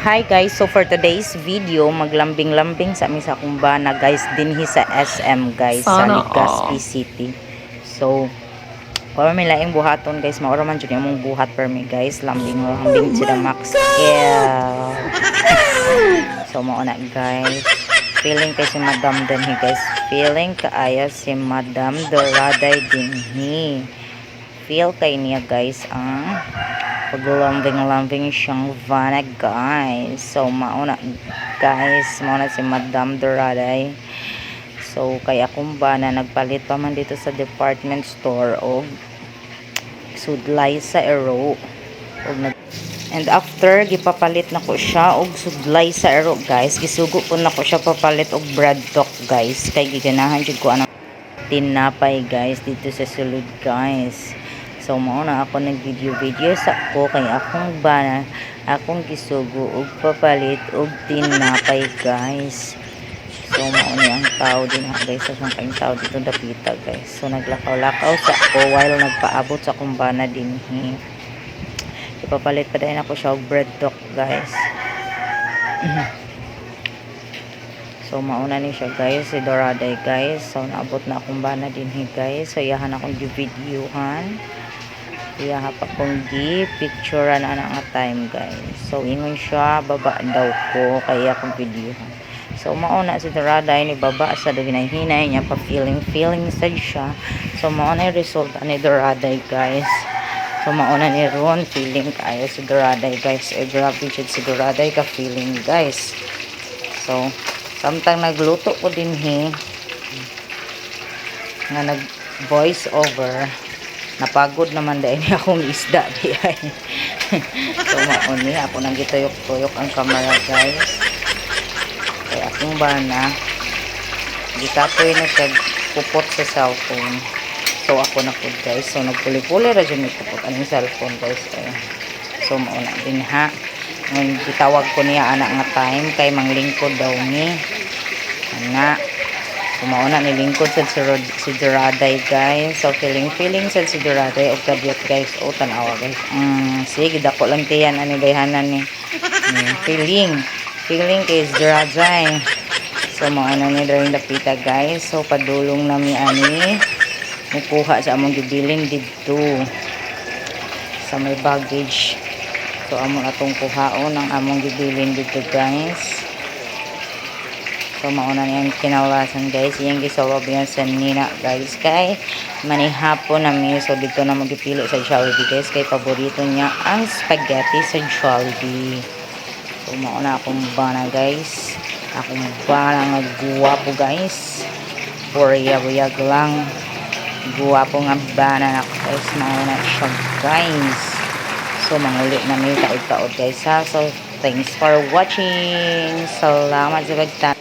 Hi guys, so for today's video, maglambing-lambing sa amin sa kumbana guys, dinhi sa SM guys, sa Sana Legazpi all. City. So, para may laing buhaton guys, maura man dyan yung buhat per me guys, lambing-lambing to the max. Yeah. So, mauna guys. Feeling kay si Madam dinhi guys. Feeling kaaya si Madam Doraday dinhi. Feel kay niya guys ang paglambing-lambing siyang vana guys. So mauna guys, mauna si Madam Doraday. So kaya akong bana nagpalit pa man dito sa department store og sudlay sa ero og and after gipapalit na ko siya og sudlay sa ero guys, gisugo po na ko siya papalit og bread talk guys, kay giganahan jud ko anang tinapay guys dito sa sulod guys. So mao na ako nag video sa ako kay akong bana akong gisugo og papalit og tinapay guys. So mao ni ang tao din guys, sa kaing tao dito dapita guys. So naglakaw-lakaw sa ako while nagpaabot sa akong bana dinhi. Ipapalit pa din ako siya og bread talk guys. So mauna ni siya guys, si Doraday guys. So naabot na akong bana dinhi guys. So iyahan akong gi-videohan. Iyaha pa kong gi-picturean na nga time guys. So ingon siya, baba daw ko kaya akong videohan. So mauna si Doraday ni baba sa hinay niya pa feeling sad siya. So mauna yung resulta ni Doraday guys. So mauna ni Ron feeling kaya si Doraday guys. Grabe siya si Doraday ka feeling guys. So samtang nagluto ko din nga nag voice over, napagod naman dahil akong isda diay. So mauni ako nang gituyok-tuyok ang camera guys. Kaya akong bana gitapoy na siya kupot sa cellphone. So ako na po guys. So nagpuli-puli ra dyan kupot ang cellphone guys. So mauna din ha. Ngayon gitawag ko niya anak nga time kay manglingkod daw ni anak. So mauna nilingkod sa si Doraday guys. So feeling sa si Doraday og kadyot guys. O tanawa guys. Sige dako lang tiyan ani bayhanan ni. Feeling kay si Doraday. So mauna ni drawing dapita guys. So padulong nami ani mukuha sa among gibilin didto sa may baggage. So among atong kuhaon ang among gibilin dito guys. So mauna niyang kinalasan guys. Iyang gisolve yan sa nina guys. Kay manihapon namin. So dito na magpili sa Jollibee guys. Kay paborito niya ang spaghetti sa Jollibee. So mauna akong bana guys. Akong bana nga guwapo guys. Puriyag lang. Guwapo nga bana na guys. Mauna siya guys. So manguli namin taod-taod guys ha. So thanks for watching. Salamat sa pagtan.